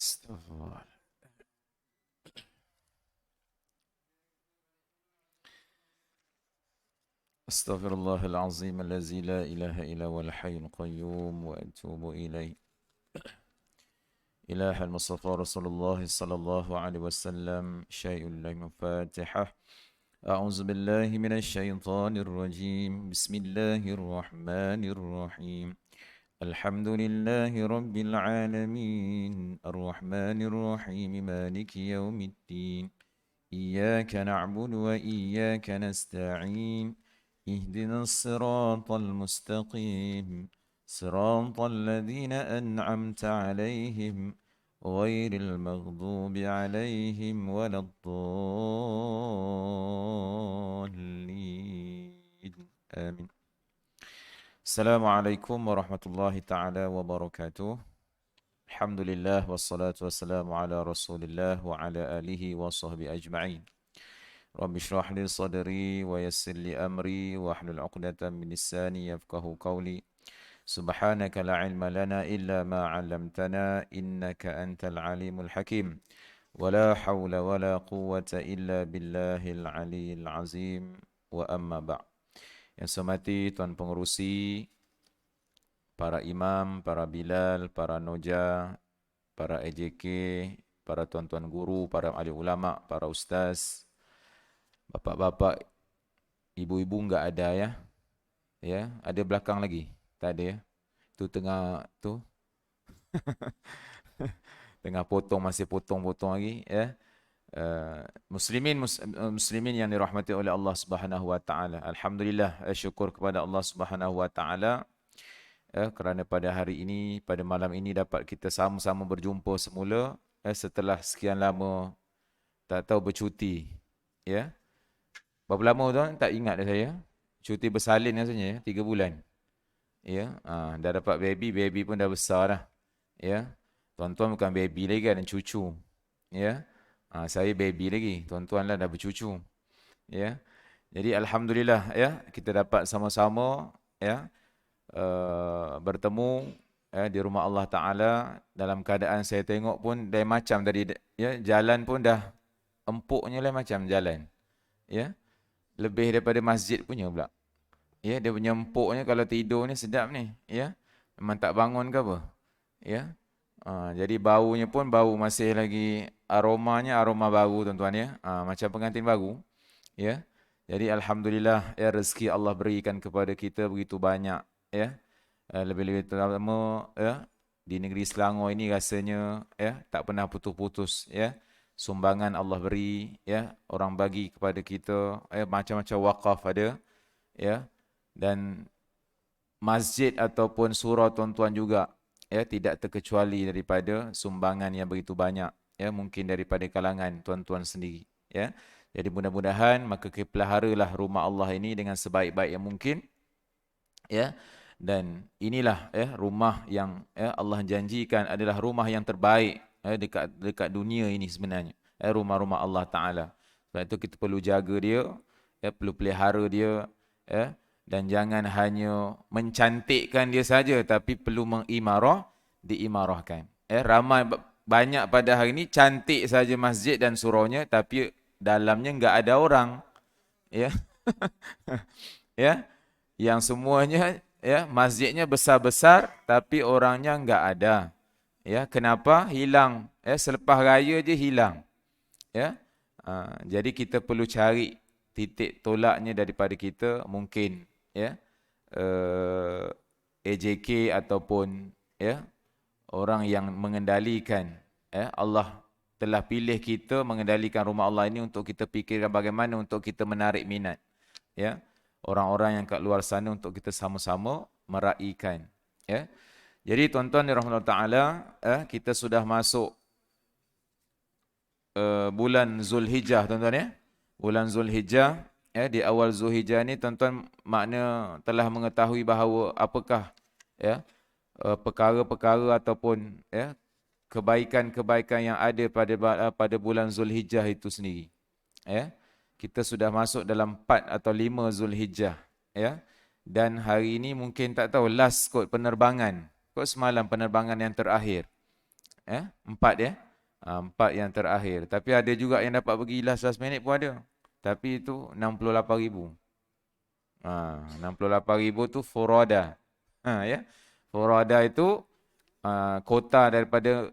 Astagfirullah. Astaghfirullahal azim allazi la ilaha illa huwal hayyul qayyum wa atubu ilaih. Ilahal Mustafa Rasulullah sallallahu alaihi wasallam syai'ul lahi fatihah. A'udzu billahi minasy syaithanir rajim. Bismillahirrahmanirrahim. Alhamdulillahi rabbil alamin. Arrahmanir rahim. Maliki yaumiddin. إياك نعبد وإياك نستعين اهدنا الصراط المستقيم صراط الذين أنعمت عليهم غير المغضوب عليهم ولا الضالين آمين. السلام عليكم ورحمة الله تعالى وبركاته. Alhamdulillah wassalatu wassalamu ala Rasulillah wa ala alihi wa sahbihi ajma'in. Rabbi shrah li sadri wa yassir li amri wa hlul 'uqdatam min lisani yafqahu qawli. Subhanaka la ilma lana illa ma 'allamtana innaka antal alimul hakim. Wa la hawla wa la quwwata illa billahil aliyyil azim wa amma ba'. Yang saya hormati tuan pengerusi, para imam, para bilal, para noja, para AJK, para tuan-tuan guru, para ahli ulama, para ustaz, bapak-bapak, ibu-ibu enggak ada ya? Ya, ada belakang lagi? Tak ada ya? Tu tengah tu tengah potong, masih potong-potong lagi ya. Muslimin yang dirahmati oleh Allah Subhanahu wa taala. Alhamdulillah, syukur kepada Allah Subhanahu wa taala kerana pada hari ini, pada malam ini dapat kita sama-sama berjumpa semula setelah sekian lama tak tahu bercuti. Ya. Berapa lama tuan? Tak ingat dah saya. Cuti bersalin rasanya ya, 3 bulan. Ya, dah dapat baby pun dah besar dah. Ya. Tuan-tuan bukan baby lagi kan, cucu. Ya. Saya baby lagi, tuan-tuan lah dah bercucu. Ya. Jadi alhamdulillah ya, kita dapat sama-sama ya bertemu di rumah Allah Ta'ala. Dalam keadaan saya tengok pun dah macam tadi ya, jalan pun dah empuknya lah macam jalan ya, lebih daripada masjid punya pula ya. Dia punya empuknya, kalau tidur ni sedap ni ya, memang tak bangun ke apa ya. Jadi baunya pun bau masih lagi, aromanya aroma baru tuan-tuan ya, macam pengantin baru ya. Jadi alhamdulillah ya, rezeki Allah berikan kepada kita begitu banyak ya. Lebih-lebih terutama ya, di negeri Selangor ini rasanya ya tak pernah putus-putus ya. Sumbangan Allah beri ya, orang bagi kepada kita ya, macam-macam wakaf ada ya. Dan masjid ataupun surau tuan-tuan juga ya, tidak terkecuali daripada sumbangan yang begitu banyak ya, mungkin daripada kalangan tuan-tuan sendiri ya. Jadi mudah-mudahan maka kita peliharalah rumah Allah ini dengan sebaik-baik yang mungkin ya. Dan inilah ya rumah yang ya, Allah janjikan adalah rumah yang terbaik dekat dunia ini sebenarnya. Rumah-rumah Allah Ta'ala. Sebab itu kita perlu jaga dia, perlu pelihara dia, dan jangan hanya mencantikkan dia saja, tapi perlu diimarahkan. Ramai banyak pada hari ini cantik saja masjid dan suraunya, tapi dalamnya enggak ada orang. Ya. Ya. Yang semuanya ya, masjidnya besar-besar tapi orangnya enggak ada. Ya, kenapa? Hilang. Selepas raya je hilang. Ya. Jadi kita perlu cari titik tolaknya daripada kita, mungkin ya. AJK ataupun ya, orang yang mengendalikan Allah telah pilih kita mengendalikan rumah Allah ini untuk kita fikirkan bagaimana untuk kita menarik minat ya, orang-orang yang kat luar sana untuk kita sama-sama meraihkan ya. Jadi tuan-tuan dirahmati Allah Taala, kita sudah masuk bulan Zulhijjah tuan-tuan ya. Bulan Zulhijjah di awal Zulhijjah ni tuan-tuan makna telah mengetahui bahawa apakah ya perkara-perkara ataupun ya kebaikan-kebaikan yang ada pada bulan Zulhijjah itu sendiri ya. Kita sudah masuk dalam 4 atau 5 Zulhijjah ya. Dan hari ini mungkin tak tahu last kot penerbangan. Kot semalam penerbangan yang terakhir. Empat ya. Empat yang terakhir. Tapi ada juga yang dapat pergi 11 minit pun ada. Tapi itu 68,000. 68,000 tu Furada. Ya. Furada itu kota daripada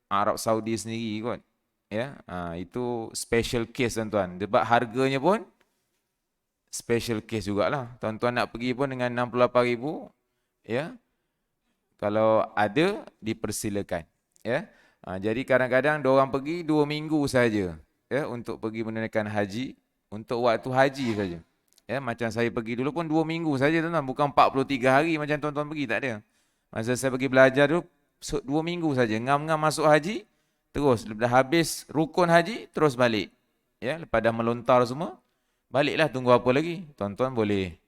Arab Saudi sendiri kot. Ya, itu special case tuan-tuan. Sebab harganya pun special case jugalah. Tuan-tuan nak pergi pun dengan 68,000, ya. Kalau ada dipersilakan, ya. Jadi kadang-kadang diorang pergi 2 minggu saja, ya, untuk pergi menunaikan haji, untuk waktu haji saja. Ya, macam saya pergi dulu pun 2 minggu saja tuan-tuan, bukan 43 hari macam tuan-tuan pergi, tak ada. Masa saya pergi belajar dulu 2 minggu saja, ngam-ngam masuk haji, terus dah habis rukun haji terus balik. Ya, lepas dah melontar semua, baliklah, tunggu apa lagi? Tuan-tuan boleh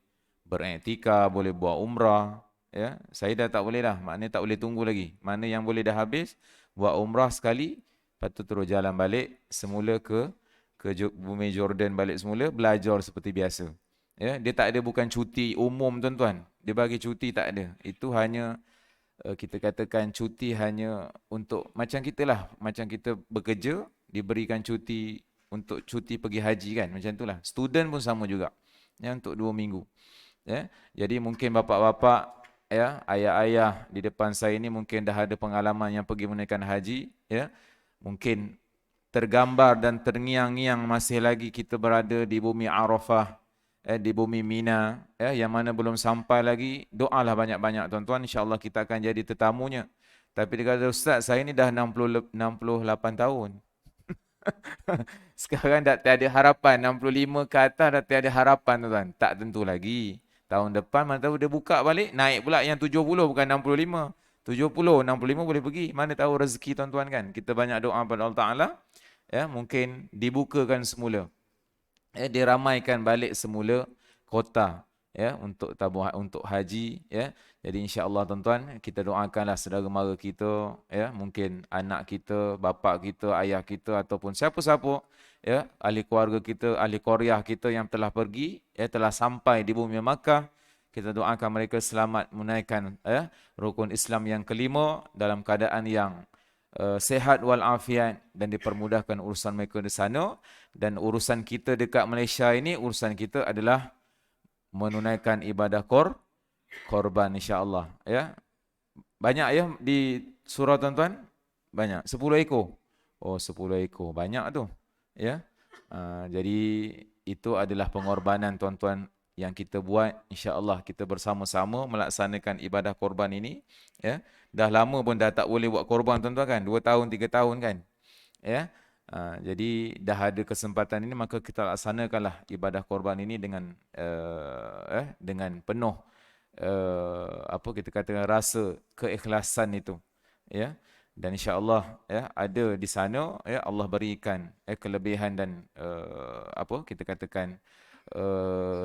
beriktikaf, boleh buat umrah. Ya, saya dah tak boleh dah. Maknanya tak boleh tunggu lagi. Mana yang boleh dah habis, buat umrah sekali, lepas tu terus jalan balik semula ke bumi Jordan balik semula, belajar seperti biasa. Ya, dia tak ada, bukan cuti umum tuan-tuan. Dia bagi cuti tak ada. Itu hanya kita katakan cuti hanya untuk macam kita lah, macam kita bekerja diberikan cuti untuk cuti pergi haji kan, macam itulah. Student pun sama juga. Ya, untuk 2 minggu. Ya, jadi mungkin bapa-bapa, ya, ayah-ayah di depan saya ini mungkin dah ada pengalaman yang pergi menunaikan haji, ya. Mungkin tergambar dan terngiang-ngiang masih lagi kita berada di bumi Arafah, di bumi Mina, yang mana belum sampai lagi. Doalah banyak-banyak tuan-tuan, insya-Allah kita akan jadi tetamunya. Tapi dia kata, Ustaz, saya ni dah 68 tahun. Sekarang dah tiada harapan, 65 ke atas dah tiada harapan tuan-tuan. Tak tentu lagi. Tahun depan mana tahu dia buka balik, naik pula yang 70, bukan 65. 70, 65 boleh pergi. Mana tahu rezeki tuan-tuan kan. Kita banyak doa pada Allah Ta'ala. Ya, mungkin dibukakan semula. Diramaikan balik semula kota, ya, untuk tabuh, untuk haji, ya. Jadi insya-Allah tuan-tuan, kita doakanlah saudara mara kita, ya, mungkin anak kita, bapa kita, ayah kita ataupun siapa-siapa, ya, ahli keluarga kita, ahli qaryah kita yang telah pergi, ya, telah sampai di bumi Makkah. Kita doakan mereka selamat menunaikan, ya, rukun Islam yang kelima dalam keadaan yang sehat walafiat dan dipermudahkan urusan mereka di sana. Dan urusan kita dekat Malaysia ini, urusan kita adalah menunaikan ibadah korban insya-Allah, ya. Banyak ya di surau tuan-tuan? Banyak. 10 ekor. Oh, 10 ekor. Banyak tu. Ya. Jadi itu adalah pengorbanan tuan-tuan yang kita buat. Insya-Allah kita bersama-sama melaksanakan ibadah korban ini, ya. Dah lama pun dah tak boleh buat korban tuan-tuan kan? 2 tahun, 3 tahun kan? Ya. Jadi dah ada kesempatan ini, maka kita laksanakanlah ibadah korban ini dengan penuh apa kita katakan rasa keikhlasan itu, ya. Dan insya-Allah, ya, ada di sana, ya, Allah berikan kelebihan dan apa kita katakan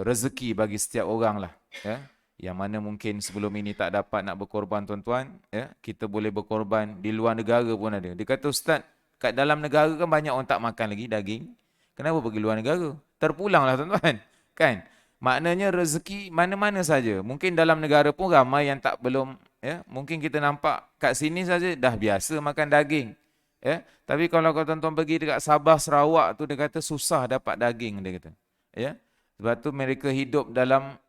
rezeki bagi setiap orang lah, ya. Yang mana mungkin sebelum ini tak dapat nak berkorban tuan-tuan, ya, kita boleh berkorban di luar negara pun ada. Dia kata, Ustaz, kat dalam negara kan banyak orang tak makan lagi daging. Kenapa pergi luar negara? Terpulanglah tuan-tuan. Kan? Maknanya rezeki mana-mana saja. Mungkin dalam negara pun ramai yang tak belum, ya. Mungkin kita nampak kat sini saja dah biasa makan daging, ya. Tapi kalau tuan-tuan pergi dekat Sabah, Sarawak tu, dia kata susah dapat daging, dia kata. Ya. Sebab tu mereka hidup dalam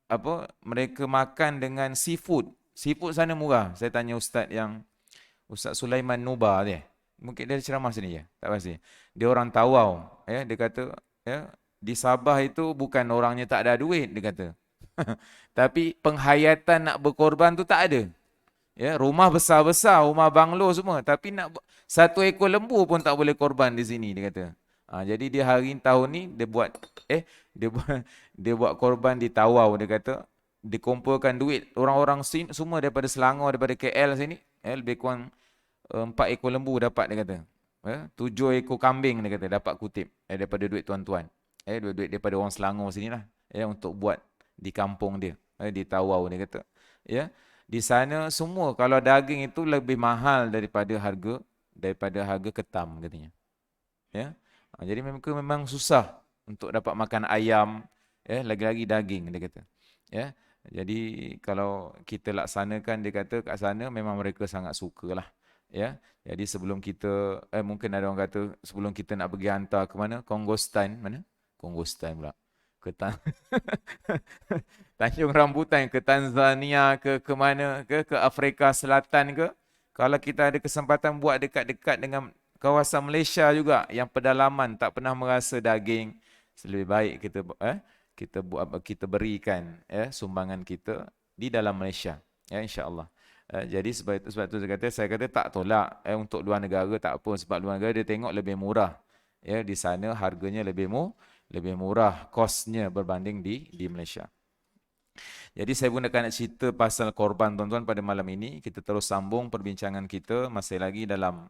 apa? Mereka makan dengan seafood. Seafood sana murah. Saya tanya Ustaz Sulaiman Nuba dia. Mungkin dia ceramah sini ya, tak pasti. Dia orang Tawau, ya, dia kata, ya, di Sabah itu bukan orangnya tak ada duit, dia kata. Tapi penghayatan nak berkorban tu tak ada. Ya, rumah besar-besar, rumah banglo semua, tapi nak satu ekor lembu pun tak boleh korban di sini, dia kata. Jadi dia hari tahun ni dia buat dia buat dia buat korban di Tawau, dia kata. Dikumpulkan duit orang-orang sini semua daripada Selangor, daripada KL sini, lebih kurang 4 ekor lembu dapat, dia kata. 7 ekor kambing, dia kata, dapat kutip daripada duit tuan-tuan. Duit daripada orang Selangor sinilah, untuk buat di kampung dia, di Tawau, dia kata. Ya, di sana semua kalau daging itu lebih mahal daripada harga ketam, katanya. Ya. Jadi memang susah untuk dapat makan ayam, lagi-lagi daging, dia kata. Ya. Jadi kalau kita laksanakan, dia kata, kat sana memang mereka sangat sukalah. Ya. Jadi sebelum kita mungkin ada orang kata sebelum kita nak pergi hantar ke mana? Kongostan, mana? Kongostan pula. Ke Tanjung Rambutan ke Tanzania ke mana ke Afrika Selatan ke. Kalau kita ada kesempatan buat dekat-dekat dengan kawasan Malaysia juga yang pedalaman tak pernah merasa daging, lebih baik kita berikan sumbangan kita di dalam Malaysia ya insya-Allah. Jadi sebab itu saya kata tak tolak untuk luar negara tak apa sebab luar negara dia tengok lebih murah. Ya di sana harganya lebih murah kosnya berbanding di Malaysia. Jadi saya pun nak cerita pasal korban tuan-tuan pada malam ini. Kita terus sambung perbincangan kita masih lagi dalam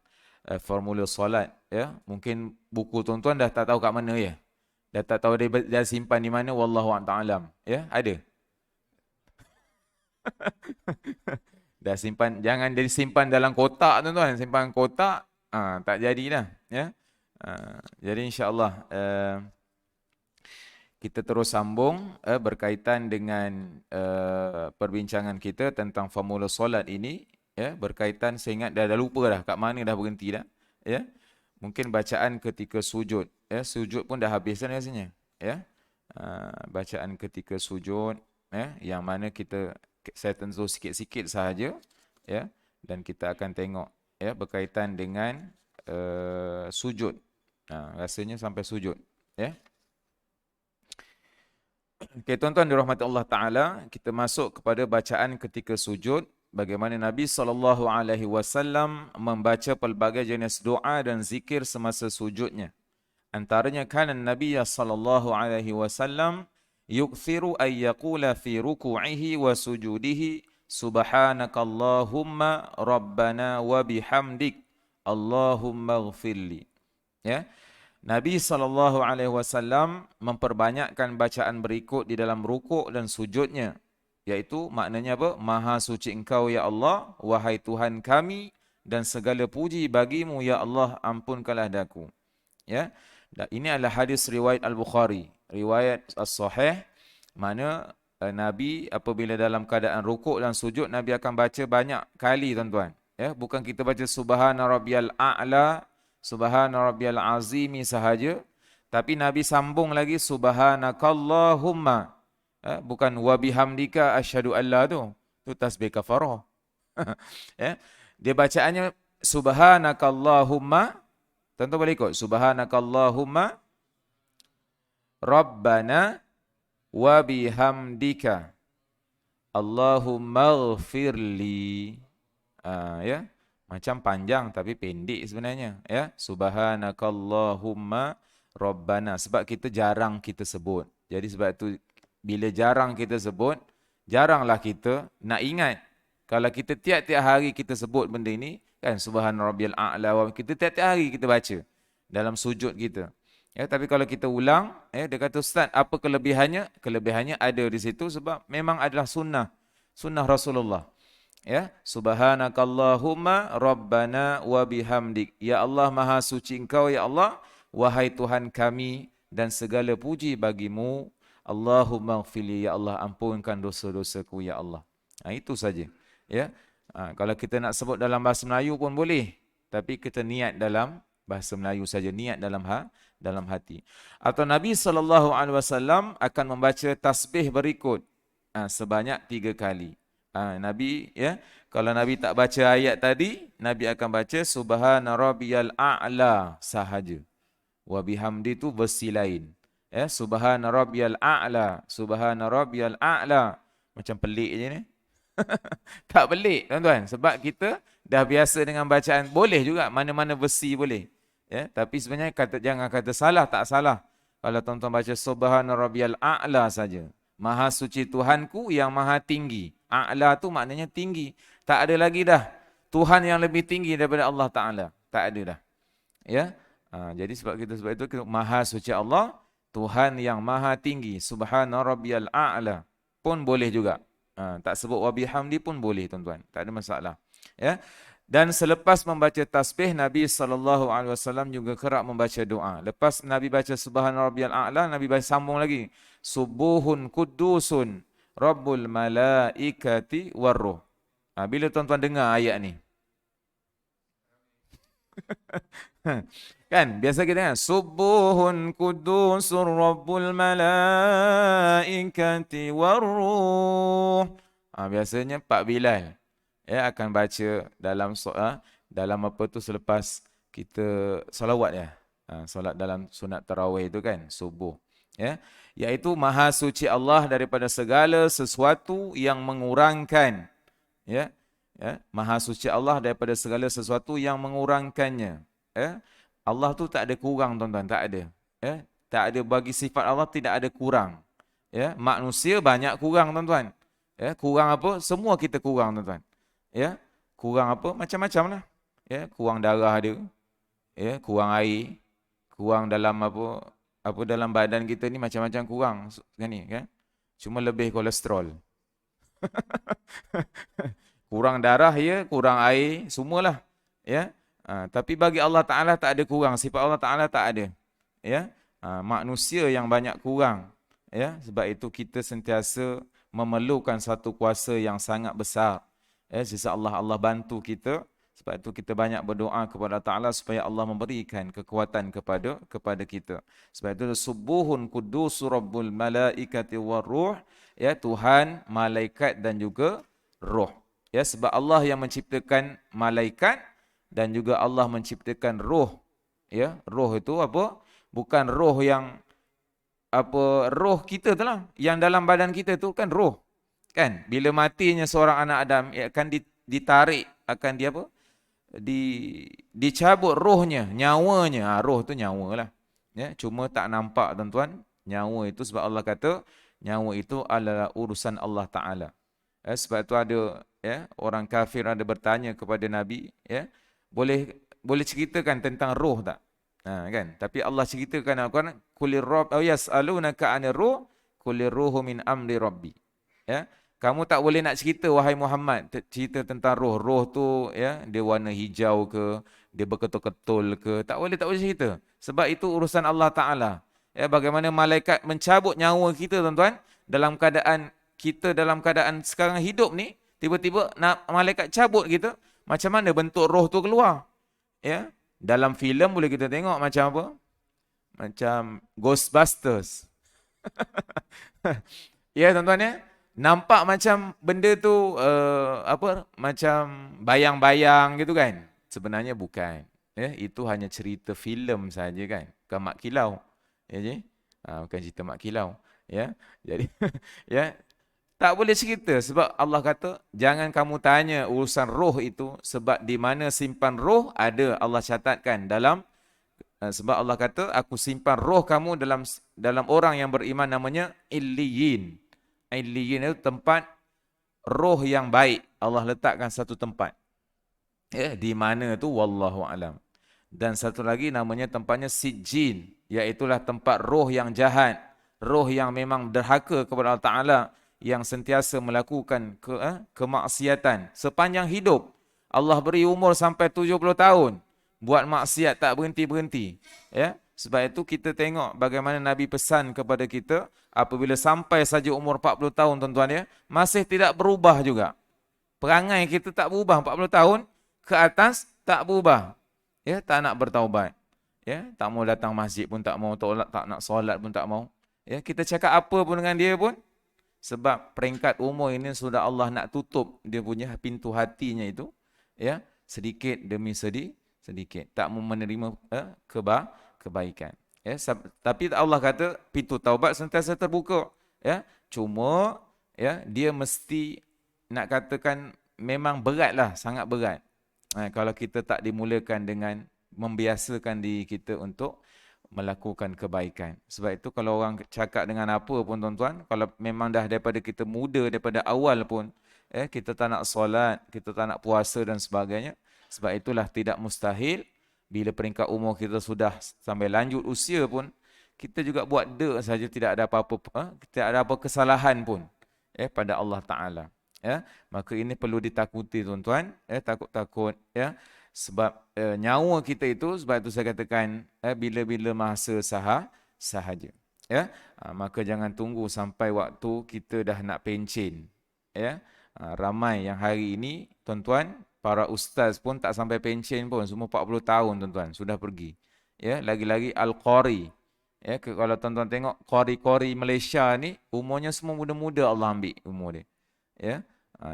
formula solat ya. Mungkin buku tuan-tuan dah tak tahu kat mana ya. Dah tak tahu dia simpan di mana wallahu a'lam ya. Ada. Dah simpan, jangan jadi simpan dalam kotak tuan-tuan. Simpan kotak tak jadi dah ya. Jadi insya-Allah kita terus sambung berkaitan dengan perbincangan kita tentang formula solat ini ya, berkaitan saya ingat dah lupa dah kat mana dah berhenti dah ya. Mungkin bacaan ketika sujud ya, sujud pun dah habis dah rasanya ya. Bacaan ketika sujud ya, yang mana saya tentu sikit-sikit sahaja ya, dan kita akan tengok ya berkaitan dengan sujud. Rasanya sampai sujud ya. Okey, tuan-tuan dirahmati Allah Ta'ala, kita masuk kepada bacaan ketika sujud. Bagaimana Nabi SAW membaca pelbagai jenis doa dan zikir semasa sujudnya. Antaranya kana Nabi SAW yukthiru ay yaqula fi ruku'ihi wa sujudihi subhanakallahumma rabbana wa bihamdik Allahumma ghafirli. Ya. Nabi SAW memperbanyakkan bacaan berikut di dalam rukuk dan sujudnya. Iaitu maknanya apa? Maha suci engkau ya Allah, wahai Tuhan kami, dan segala puji bagimu ya Allah, ampunkanlah daku. Ya. Dan ini adalah hadis riwayat Al-Bukhari. Riwayat As-Sahih, mana Nabi apabila dalam keadaan rukuk dan sujud, Nabi akan baca banyak kali tuan-tuan. Ya. Bukan kita baca Subhana Rabbiyal A'la, Subhana Rabbiyal Azimi sahaja, tapi Nabi sambung lagi Subhanakallahumma. Bukan wa bihamdika asyhadu alla tu tasbih kafarah. Dia bacaannya Subhanakallahumma. Tentu boleh ikut. Subhanakallahumma Rabbana wa bihamdika Allahumma ghafirli. Ya. Macam panjang tapi pendek sebenarnya ya. Subhanakallahumma Rabbana, sebab kita jarang kita sebut. Jadi sebab itu bila jarang kita sebut, jaranglah kita nak ingat. Kalau kita tiap-tiap hari kita sebut benda ini kan, subhana rabbiyal a'la, kita tiap-tiap hari kita baca dalam sujud kita. Ya, tapi kalau kita ulang, dia kata ustaz, apa kelebihannya? Kelebihannya ada di situ sebab memang adalah sunnah Rasulullah. Ya, subhanakallahumma rabbana wa bihamdik. Ya Allah, maha suci engkau ya Allah, wahai Tuhan kami, dan segala puji bagimu. Allahumma ghfirli, ya Allah, ampunkan dosa-dosaku ya Allah. Itu saja. Ya. Kalau kita nak sebut dalam bahasa Melayu pun boleh, tapi kita niat dalam bahasa Melayu saja, niat dalam hati. Atau Nabi SAW akan membaca tasbih berikut sebanyak 3 kali. Nabi ya, kalau Nabi tak baca ayat tadi, Nabi akan baca subhana rabbiyal a'la sahaja. Wa bihamdi tu versi lain. Ya, subhana rabbiyal a'la, subhana rabbiyal a'la. Macam pelik je ni. Tak pelik tuan-tuan, sebab kita dah biasa dengan bacaan. Boleh juga mana-mana versi boleh. Ya, tapi sebenarnya jangan kata salah, tak salah. Kalau tuan-tuan baca subhana rabbiyal a'la saja. Maha suci Tuhanku yang maha tinggi. A'la tu maknanya tinggi. Tak ada lagi dah Tuhan yang lebih tinggi daripada Allah Ta'ala. Tak ada dah. Ya. Jadi sebab itu kita maha suci Allah, Tuhan yang maha tinggi. Subhana rabbiyal a'la pun boleh juga. Tak sebut wa bihamdi pun boleh tuan-tuan. Tak ada masalah. Ya. Dan selepas membaca tasbih, Nabi SAW juga kerap membaca doa. Lepas Nabi baca subhana rabbiyal a'la, Nabi baca sambung lagi. Subuhun kudusun Rabbul malaikati warruh. Bila tuan-tuan dengar ayat ni, Kan biasa kita kan subuhun kudusur rabbul malaikati waruh. Biasanya Pak Bilal akan baca dalam dalam apa tu selepas kita solawat solat dalam sunat tarawih itu kan subuh iaitu maha suci Allah daripada segala sesuatu yang mengurangkan ya maha suci Allah daripada segala sesuatu yang mengurangkannya Allah tu tak ada kurang tuan-tuan, tak ada tak ada, bagi sifat Allah tidak ada kurang manusia banyak kurang tuan-tuan kurang apa, semua kita kurang tuan-tuan kurang apa, macam-macam lah kurang darah dia kurang air, kurang dalam apa dalam badan kita ni macam-macam kurang kan ni kan, cuma lebih kolesterol. Kurang darah kurang air, semualah tapi bagi Allah Taala tak ada kurang, sifat Allah Taala tak ada manusia yang banyak kurang sebab itu kita sentiasa memerlukan satu kuasa yang sangat besar sisa Allah bantu kita. Sebab itu kita banyak berdoa kepada Ta'ala supaya Allah memberikan kekuatan kepada kita. Sebab itu subuhun kudusu rabbul malaikati waruh Tuhan, malaikat dan juga roh. Sebab Allah yang menciptakan malaikat dan juga Allah menciptakan roh. Roh itu apa? Bukan roh yang roh kita tu lah. Yang dalam badan kita tu kan roh. Kan? Bila matinya seorang anak Adam akan ditarik, akan dicabut rohnya, nyawanya. Roh tu nyawa lah. Cuma tak nampak tuan-tuan. Nyawa itu sebab Allah kata nyawa itu adalah urusan Allah Ta'ala. Sebab itu ada orang kafir ada bertanya kepada Nabi, boleh ceritakan tentang roh tak? Kan? Tapi Allah ceritakan Al-Quran, kulir rabb aw yas'alunaka 'anir ruh kulir ruhu min amri rabbi. Kamu tak boleh nak cerita wahai Muhammad cerita tentang roh. Roh tu dia warna hijau ke, dia berketul-ketul ke, tak boleh cerita. Sebab itu urusan Allah Taala. Bagaimana malaikat mencabut nyawa kita tuan-tuan, dalam keadaan sekarang hidup ni, tiba-tiba nak malaikat cabut kita, macam mana bentuk roh tu keluar? Dalam filem boleh kita tengok macam apa? Macam Ghostbusters. Tuan-tuan nampak macam benda tu macam bayang-bayang gitu kan. Sebenarnya bukan. Itu hanya cerita filem saja kan. Bukan Mak Kilau. Bukan cerita Mak Kilau. Jadi tak boleh cerita sebab Allah kata jangan kamu tanya urusan roh itu, sebab di mana simpan roh ada Allah catatkan dalam sebab Allah kata aku simpan roh kamu dalam orang yang beriman, namanya Illiyin. Illiyin itu tempat roh yang baik. Allah letakkan satu tempat. Di mana tu wallahu alam. Dan satu lagi namanya tempatnya Sijjin, iaitulah tempat roh yang jahat, roh yang memang derhaka kepada Allah Taala, yang sentiasa melakukan kemaksiatan sepanjang hidup. Allah beri umur sampai 70 tahun, buat maksiat tak berhenti-berhenti. Sebab itu kita tengok bagaimana Nabi pesan kepada kita, apabila sampai saja umur 40 tahun tuan-tuan masih tidak berubah juga. Perangai kita tak berubah, 40 tahun ke atas tak berubah. Tak nak bertaubat. Tak mau datang masjid pun tak mau, tak nak solat pun tak mau. Kita cakap apa pun dengan dia pun, sebab peringkat umur ini sudah Allah nak tutup dia punya pintu hatinya itu, sedikit demi sedikit tak mau menerima kebaikan. Tapi Allah kata pintu taubat sentiasa terbuka. Cuma dia mesti nak katakan memang beratlah, sangat berat. Kalau kita tak dimulakan dengan membiasakan diri kita untuk melakukan kebaikan. Sebab itu kalau orang cakap dengan apa pun tuan-tuan, kalau memang dah daripada kita muda, daripada awal pun kita tak nak solat, kita tak nak puasa dan sebagainya. Sebab itulah tidak mustahil bila peringkat umur kita sudah sampai lanjut usia pun, kita juga buat saja, tidak ada apa-apa, tidak ada apa kesalahan pun pada Allah Taala. Maka ini perlu ditakuti tuan-tuan, takut-takut sebab nyawa kita itu, sebab itu saya katakan bila-bila masa sahaja. Maka jangan tunggu sampai waktu kita dah nak pencen. Ramai yang hari ini tuan-tuan para ustaz pun tak sampai pencen pun, semua 40 tahun tuan-tuan, sudah pergi. Ya, lagi-lagi Al-Qari. Ya, kalau tuan-tuan tengok qari-qari Malaysia ni, umurnya semua muda-muda Allah ambil umur dia. Ya.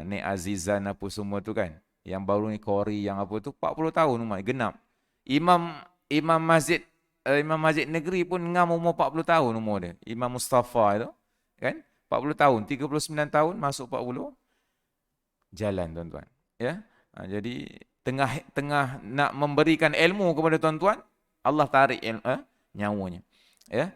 Ni Azizan apa semua tu kan. Yang baru ni qari yang apa tu 40 tahun umur genap. Imam Imam Masjid Imam Masjid Negeri pun ngam umur 40 tahun umur dia. Imam Mustafa itu kan 40 tahun, 39 tahun masuk 40 jalan tuan-tuan. Ya. Jadi tengah nak memberikan ilmu kepada tuan-tuan, Allah tarik nyawanya. Ya.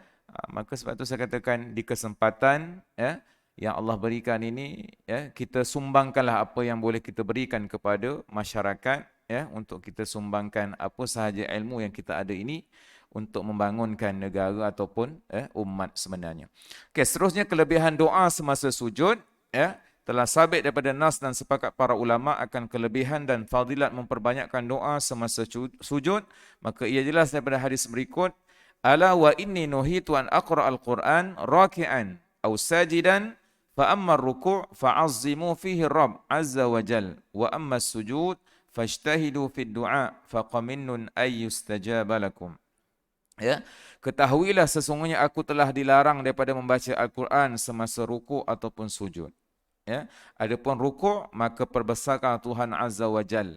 Maka sebab tu saya katakan di kesempatan ya yang Allah berikan ini ya, kita sumbangkanlah apa yang boleh kita berikan kepada masyarakat ya, untuk kita sumbangkan apa sahaja ilmu yang kita ada ini untuk membangunkan negara ataupun umat sebenarnya. Okey, seterusnya kelebihan doa semasa sujud ya, telah sabit daripada nas dan sepakat para ulama akan kelebihan dan fadilat memperbanyakkan doa semasa sujud. Maka ia jelas daripada hadis berikut, ala wa inni nuhitu an aqra al-Quran raki'an aw sajidan fa amma ar-ruku' fa'azzimu fihi ar-rabb azza wa jal wa amma as-sujud fajtahidu fi ad-du'a faqaminnun ay yustajaba lakum. Ya, ketahuilah sesungguhnya aku telah dilarang daripada membaca Al-Quran semasa rukuk ataupun sujud. Ya, adapun rukuk maka perbesarkan Tuhan Azza wa Jal.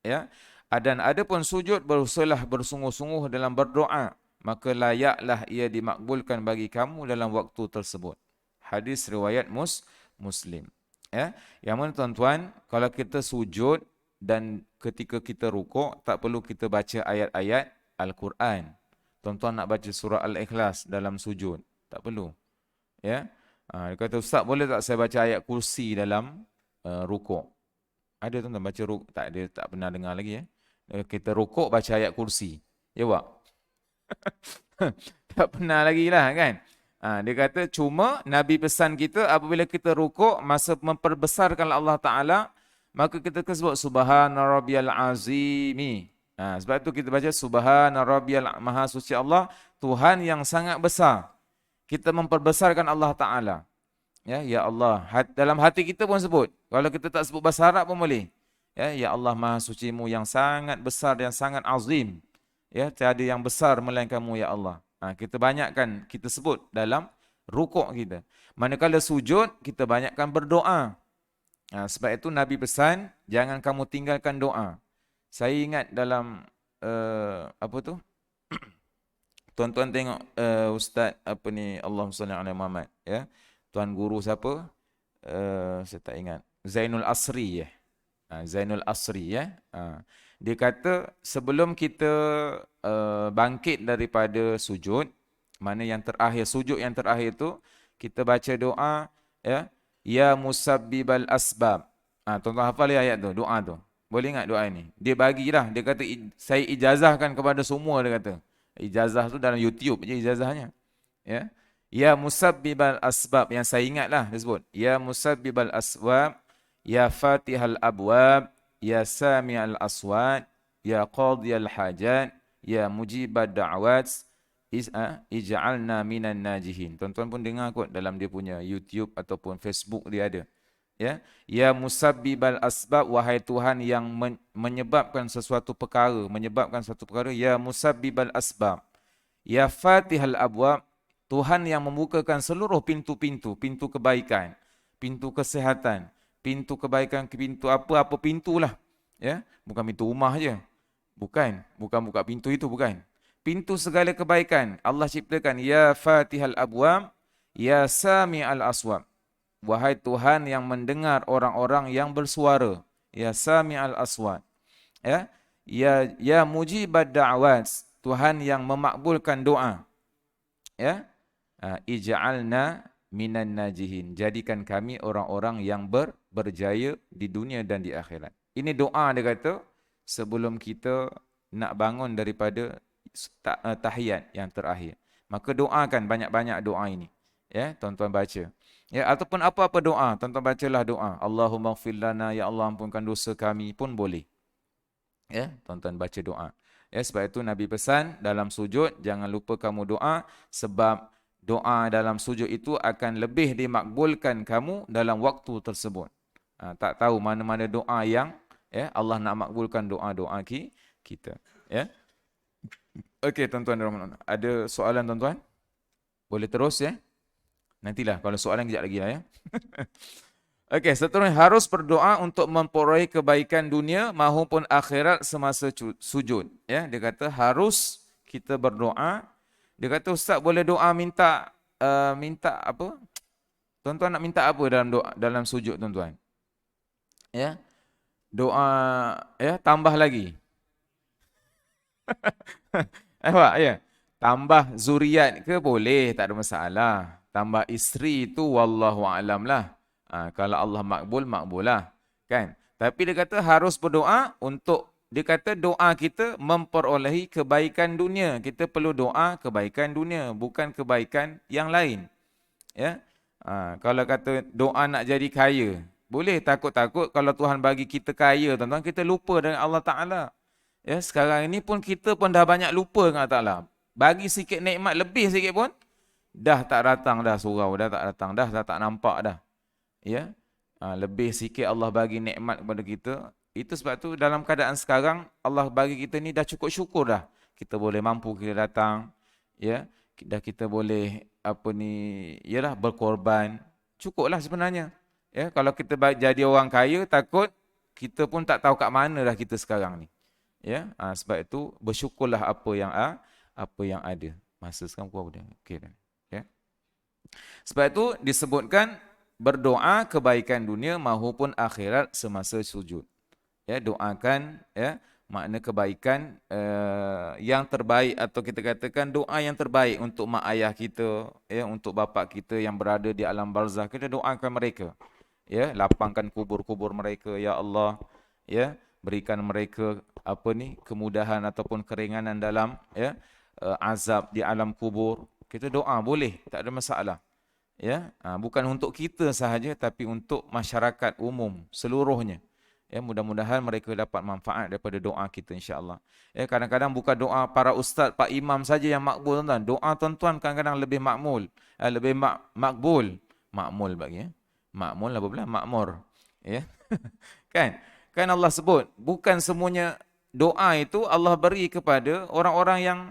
Ya, dan adapun sujud berusahalah bersungguh-sungguh dalam berdoa, maka layaklah ia dimakbulkan bagi kamu dalam waktu tersebut. Hadis riwayat Muslim. Ya, yang mana tuan-tuan, kalau kita sujud dan ketika kita rukuk tak perlu kita baca ayat-ayat Al-Quran. Tuan-tuan nak baca surah Al-Ikhlas dalam sujud, tak perlu. Ya. Dia kata, Ustaz boleh tak saya baca ayat kursi dalam rukuk? Ada tuan-tuan baca rukuk? Tak ada, tak pernah dengar lagi. Kita rukuk baca ayat kursi. Ya tak? Tak pernah lagi lah kan? Dia kata cuma Nabi pesan kita apabila kita rukuk, masa memperbesarkan Allah Ta'ala, maka kita sebut Subhana Rabbiyal Azimi. Sebab itu kita baca Subhana Rabbiyal Maha Suci Allah, Tuhan yang sangat besar. Kita memperbesarkan Allah Ta'ala. Ya Allah. Dalam hati kita pun sebut. Kalau kita tak sebut bahasa Arab pun boleh. Ya Allah Maha Suci-Mu yang sangat besar, yang sangat azim. Ya, tiada yang besar melainkan-Mu ya Allah. Kita banyakkan, kita sebut dalam rukuk kita. Manakala sujud, kita banyakkan berdoa. Sebab itu Nabi pesan, jangan kamu tinggalkan doa. Saya ingat dalam apa tu? Tuan-tuan tengok ustaz apa ni, Allahumma salli ala Muhammad ya. Tuan guru siapa? Saya tak ingat. Zainul Asri ya. Zainul Asri ya. Dia kata sebelum kita bangkit daripada sujud, mana yang terakhir, sujud yang terakhir tu, kita baca doa ya musabbibal asbab. Tuan-tuan hafal ayat tu, doa tu. Boleh ingat doa ini? Dia bagilah, dia kata saya ijazahkan kepada semua, dia kata. Ijazah tu dalam YouTube je ijazahnya. Ya musabbibal asbab, yang saya ingatlah dia sebut. Ya musabbibal asbab, ya fatihal abwab, ya sami'al aswat, ya qadiyal hajat, ya mujibad da'wat, ij'alna minan najihin. Tuan-tuan pun dengar kot dalam dia punya YouTube ataupun Facebook dia ada. Ya musabbibal asbab, wahai Tuhan yang menyebabkan sesuatu perkara, ya musabbibal asbab. Ya fatihal abwab, Tuhan yang membukakan seluruh pintu-pintu, pintu kebaikan, pintu kesihatan, pintu kebaikan, pintu apa-apa pintulah. Bukan pintu rumah je. Bukan buka pintu itu, bukan. Pintu segala kebaikan Allah ciptakan. Ya fatihal abwab, ya sami'al aswab. Wahai Tuhan yang mendengar orang-orang yang bersuara. Ya sami'al aswat. Ya mujibad da'wat. Tuhan yang memakbulkan doa. Ij'alna minan najihin. Jadikan kami orang-orang yang berjaya di dunia dan di akhirat. Ini doa dia kata sebelum kita nak bangun daripada tahiyat yang terakhir. Maka doakan banyak-banyak doa ini. Tuan-tuan baca. Ataupun apa-apa doa, tuan-tuan bacalah doa. Allahumma ighfir lana, ya Allah ampunkan dosa kami pun boleh. Tuan-tuan baca doa. Sebab itu Nabi pesan dalam sujud, jangan lupa kamu doa, sebab doa dalam sujud itu akan lebih dimakbulkan kamu dalam waktu tersebut. Tak tahu mana-mana doa yang Ya, Allah nak makbulkan doa-doa kita. Ya. Okey, tuan-tuan dan puan-puan. Ada soalan tuan-tuan? Boleh terus ya. Nantilah kalau soalan kejap lagi lah ya. Okey, seterusnya harus berdoa untuk memperoleh kebaikan dunia maupun akhirat semasa sujud. Ya, dia kata harus kita berdoa. Dia kata ustaz boleh doa minta apa? Tuan-tuan nak minta apa dalam doa dalam sujud tuan-tuan? Ya. Doa ya tambah lagi. Apa ya? Tambah zuriat ke boleh, tak ada masalah. Tambah isteri itu wallahu alam lah. Kalau Allah makbul, makbul lah. Kan? Tapi dia kata harus berdoa untuk, dia kata doa kita memperolehi kebaikan dunia. Kita perlu doa kebaikan dunia, bukan kebaikan yang lain. Ya. Kalau kata doa nak jadi kaya, boleh takut-takut kalau Tuhan bagi kita kaya, tuan-tuan, kita lupa dengan Allah Ta'ala. Ya, sekarang ini pun kita pun dah banyak lupa dengan Allah Ta'ala. Bagi sikit nikmat lebih sikit pun, dah tak datang dah surau, dah tak datang, dah tak nampak dah. Ya, lebih sikit Allah bagi nikmat kepada kita. Itu sebab tu dalam keadaan sekarang, Allah bagi kita ni dah cukup syukur dah. Kita boleh mampu kita datang, ya, dah kita boleh yalah berkorban. Cukuplah sebenarnya. Ya, kalau kita jadi orang kaya, takut kita pun tak tahu kat mana dah kita sekarang ni. Ya, sebab itu bersyukurlah apa yang ada. Masa sekarang pukul apa dia? Okey dah. Ya. Sebab itu disebutkan berdoa kebaikan dunia maupun akhirat semasa sujud. Ya, doakan ya makna kebaikan yang terbaik, atau kita katakan doa yang terbaik untuk mak ayah kita, ya, untuk bapa kita yang berada di alam barzah. Kita doakan mereka. Ya, lapangkan kubur-kubur mereka ya Allah. Ya, berikan mereka kemudahan ataupun keringanan dalam azab di alam kubur. Kita doa boleh, tak ada masalah. Ya, bukan untuk kita sahaja tapi untuk masyarakat umum seluruhnya. Ya, mudah-mudahan mereka dapat manfaat daripada doa kita insya-Allah. Ya, kadang-kadang bukan doa para ustaz, pak imam saja yang makbul tuan-tuan. Doa tuan-tuan kadang-kadang lebih makbul. Makmul bagi ya. Makmul apa pula? Makmur. Ya. Kan? Kan Allah sebut, bukan semuanya doa itu Allah beri kepada orang-orang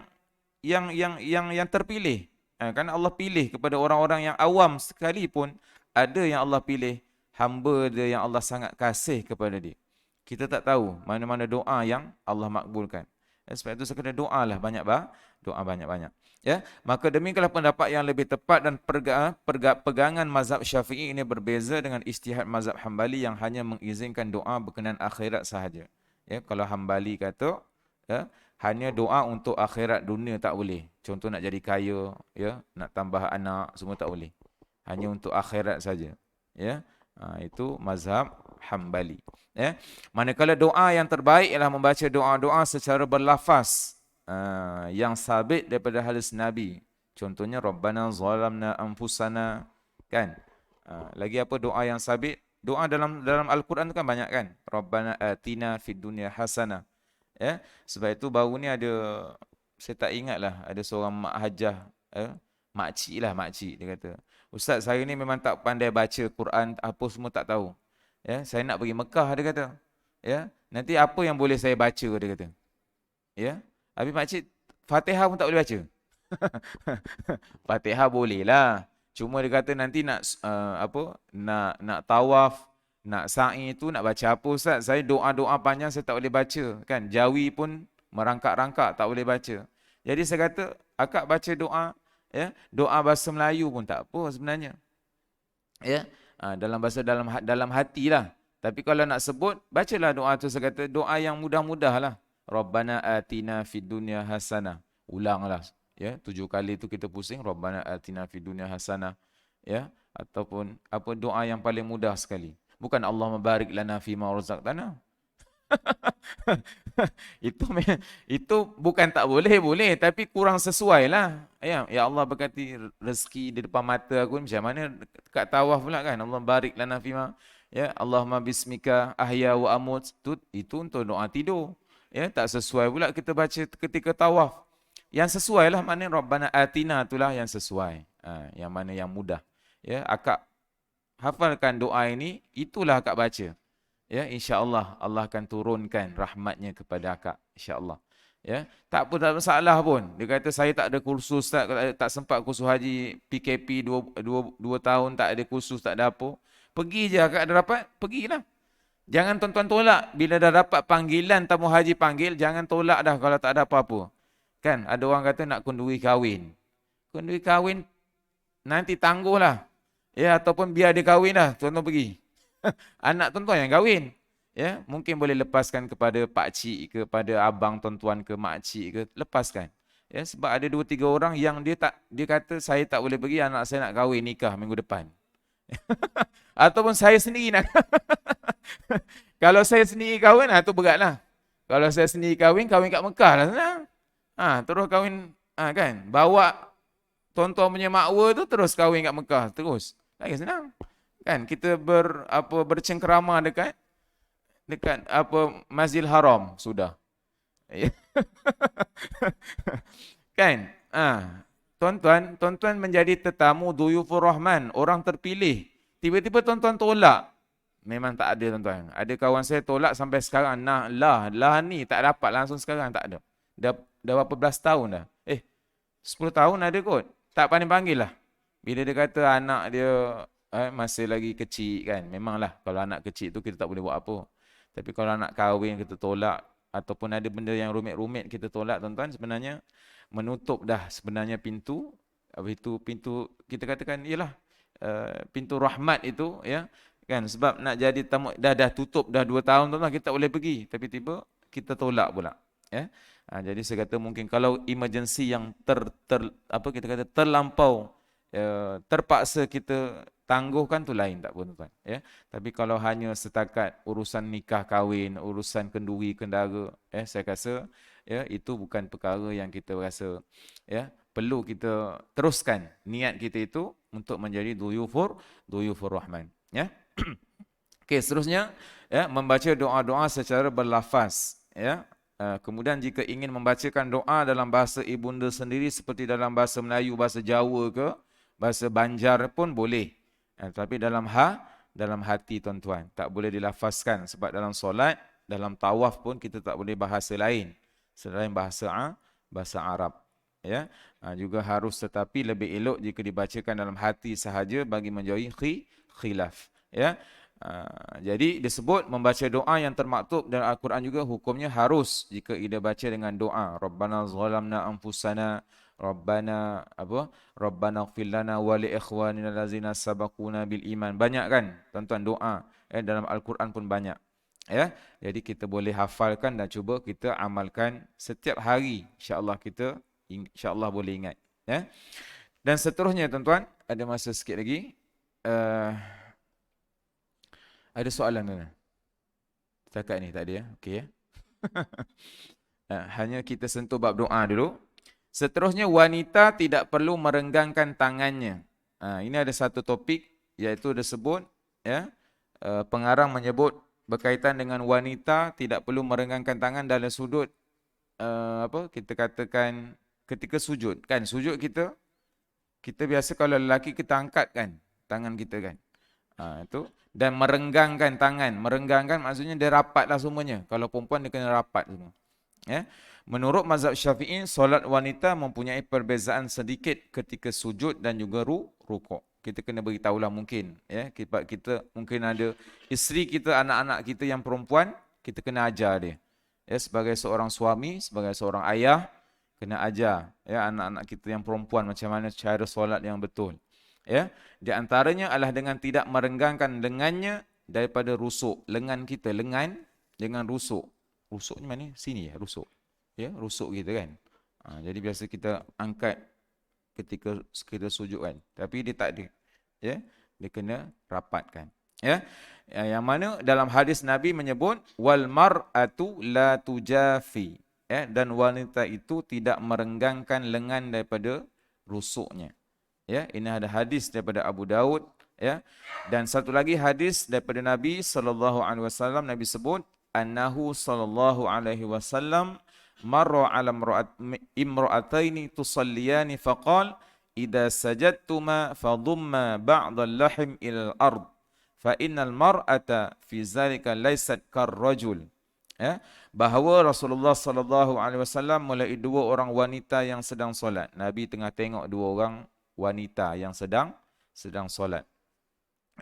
yang terpilih. Kan Allah pilih kepada orang-orang yang awam sekalipun, ada yang Allah pilih hamba dia yang Allah sangat kasih kepada dia. Kita tak tahu mana-mana doa yang Allah makbulkan. Sebab itu sekadar doalah doa banyak-banyak. Ya, maka demikianlah pendapat yang lebih tepat, dan pegangan mazhab Syafi'i ini berbeza dengan ijtihad mazhab Hambali yang hanya mengizinkan doa berkenaan akhirat sahaja. Ya, kalau Hambali kata ya, hanya doa untuk akhirat, dunia tak boleh. Contoh nak jadi kaya, ya, nak tambah anak, semua tak boleh. Hanya untuk akhirat saja. Ya, itu mazhab Hambali. Ya, manakala doa yang terbaik ialah membaca doa-doa secara berlafaz yang sabit daripada hadis Nabi. Contohnya Rabbana zalamna anfusana, kan? Lagi apa doa yang sabit? Doa dalam Al-Quran tu kan banyak kan? Rabbana atina fid dunya hasanah. Ya, sebab itu baru ni ada, saya tak ingatlah, ada seorang mak hajah, makcik dia kata, "Ustaz, saya ni memang tak pandai baca Quran, apa semua tak tahu. Ya, saya nak pergi Mekah," dia kata. Ya, nanti apa yang boleh saya baca, dia kata. Ya, habis makcik Fatihah pun tak boleh baca. Fatihah boleh lah. Cuma dia kata nanti nak nak tawaf, nak sa'i itu nak baca apa ustaz? Saya doa-doa panjang saya tak boleh baca, kan? Jawi pun merangkak-rangkak tak boleh baca. Jadi saya kata, akak baca doa, ya, doa bahasa Melayu pun tak apa sebenarnya. Ya, dalam bahasa dalam hatilah. Tapi kalau nak sebut, bacalah doa tu. Saya kata doa yang mudah-mudahlah. Rabbana atina fid dunya hasanah. Ulanglah. Ya, 7 kali tu kita pusing. Rabbana atina fid dunya hasanah. Ya, ataupun apa doa yang paling mudah sekali. Bukan Allahumma barik lana fima razaqtana. itu bukan tak boleh, tapi kurang sesuai lah. Ya Allah berkati rezeki di depan mata aku, macam mana kat tawaf pula kan? Allah barik lana fima. Ya, Allahumma bismika ahya wa amut. Itu untuk doa tidur. Ya, tak sesuai pula kita baca ketika tawaf. Yang sesuai lah maknanya Rabbana atina, itulah yang sesuai. Yang mana yang mudah. Ya, akak hafalkan doa ini, itulah akak baca. ya insya-Allah Allah akan turunkan rahmatnya kepada akak insya-Allah. Ya, tak apa, tak masalah pun. Dia kata saya tak ada kursus, tak sempat kursus haji PKP 2 tahun tak ada kursus, tak ada apa. Pergi je akak ada dapat, pergilah. Jangan tuan-tuan tolak bila dah dapat panggilan tamu haji panggil, jangan tolak dah kalau tak ada apa-apa. Kan ada orang kata nak kundui kahwin. Kundui kahwin nanti tangguhlah. Ya, ataupun biar dia kahwin lah, tuan-tuan pergi. Anak tuan-tuan yang kahwin. Ya, mungkin boleh lepaskan kepada pak cik ke, kepada abang tuan-tuan ke, mak cik ke, lepaskan. Ya, sebab ada 2-3 orang yang dia kata saya tak boleh pergi, anak saya nak kahwin nikah minggu depan. Ataupun saya sendiri nak. Kalau saya sendiri kahwin, tu beratlah. Kalau saya sendiri kahwin kat Mekah lah senang. Terus kahwin, kan, bawa tuan-tuan punya makwa tu terus kahwin kat Mekah terus. Lagi senang. Kan kita bercengkerama dekat Masjidil Haram sudah. Kan? Tuan-tuan menjadi tetamu duyufur rahman, orang terpilih. Tiba-tiba tuan-tuan tolak. Memang tak ada tuan-tuan. Ada kawan saya tolak sampai sekarang. Lah ni tak dapat langsung sekarang tak ada. Dah berapa belas tahun dah. 10 tahun ada kot. Tak panggil lah. Bila dia kata anak dia masih lagi kecil kan. Memanglah kalau anak kecil tu kita tak boleh buat apa. Tapi kalau anak kahwin kita tolak. Ataupun ada benda yang rumit-rumit kita tolak tuan-tuan. Sebenarnya menutup dah sebenarnya pintu. Habis itu pintu kita katakan ialah pintu rahmat itu ya. Kan sebab nak jadi tamu dah tutup dah 2 tahun tuan-tuan kita tak boleh pergi. Tapi tiba kita tolak pula. Ya. Jadi saya kata mungkin kalau emergency yang kita kata terlampau terpaksa kita tangguhkan tu lain tak pun tuan ya. Tapi kalau hanya setakat urusan nikah kahwin, urusan kenduri kendara saya rasa ya itu bukan perkara yang kita rasa ya perlu kita teruskan niat kita itu untuk menjadi duyufur rahman ya. Okey, seterusnya ya membaca doa-doa secara berlafaz ya. Kemudian jika ingin membacakan doa dalam bahasa ibunda sendiri seperti dalam bahasa Melayu, bahasa Jawa ke, bahasa Banjar pun boleh. Tapi dalam hati tuan-tuan, tak boleh dilafazkan sebab dalam solat, dalam tawaf pun kita tak boleh bahasa lain selain bahasa Arab. Ya, juga harus tetapi lebih elok jika dibacakan dalam hati sahaja bagi menjauhi khilaf. Ya. Jadi disebut membaca doa yang termaktub dalam Al-Quran juga hukumnya harus jika ia baca dengan doa Rabbana zalamna anfusana Rabbana ighfir lana wa li ikhwanina allazina sabaquna bil iman. Banyak kan tuan-tuan doa dalam Al-Quran pun banyak. Ya. Jadi kita boleh hafalkan dan cuba kita amalkan setiap hari. Insya-Allah boleh ingat ya. Dan seterusnya tuan-tuan, ada masa sikit lagi. Ada soalan tuan? Setakat ni tak ada ya? Okey ya. Hanya kita sentuh bab doa dulu. Seterusnya wanita tidak perlu merenggangkan tangannya. Ini ada satu topik iaitu disebut ya pengarang menyebut berkaitan dengan wanita tidak perlu merenggangkan tangan dalam sudut kita katakan ketika sujud kan. Sujud kita biasa kalau lelaki kita angkat kan tangan kita kan. Itu dan merenggangkan tangan. Merenggangkan maksudnya dia rapatlah semuanya. Kalau perempuan dia kena rapat semua. Ya. Menurut mazhab Syafi'i, solat wanita mempunyai perbezaan sedikit ketika sujud dan juga rukuk. Kita kena beritahulah mungkin ya. Kita mungkin ada isteri kita, anak-anak kita yang perempuan, kita kena ajar dia. Ya, sebagai seorang suami, sebagai seorang ayah, kena ajar ya anak-anak kita yang perempuan macam mana cara solat yang betul. Ya, di antaranya adalah dengan tidak merenggangkan lengannya daripada rusuk. Lengan kita, dengan rusuk. Rusuknya mana? Sini ya, rusuk. Ya, rusuk kita kan. Jadi biasa kita angkat ketika kita sujud kan. Tapi dia tak ada. Ya, dia kena rapatkan. Ya. Yang mana dalam hadis Nabi menyebut wal mar'atu la tujafi. Ya, dan wanita itu tidak merenggangkan lengan daripada rusuknya. Ya, ini ada hadis daripada Abu Daud ya. Dan satu lagi hadis daripada Nabi sallallahu alaihi wasallam, Nabi sebut annahu sallallahu alaihi wasallam marra ala imra'ataini tusalliyani faqal idza sajadtuma fadumma ba'd al-lahm ila al-ard fa innal mar'ata fi zalika laysat karrajul. Ya, bahawa Rasulullah sallallahu alaihi wasallam mulai dua orang wanita yang sedang solat. Nabi tengah tengok dua orang wanita yang sedang solat.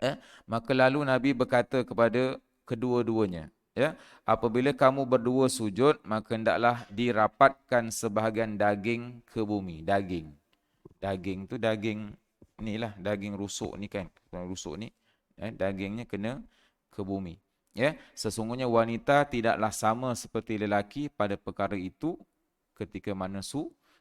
Ya, maka lalu Nabi berkata kepada kedua-duanya, ya, apabila kamu berdua sujud, maka hendaklah dirapatkan sebahagian daging ke bumi. Daging tu daging inilah, daging rusuk ni kan. Rusuk ni, dagingnya kena ke bumi. Ya, sesungguhnya wanita tidaklah sama seperti lelaki pada perkara itu ketika mana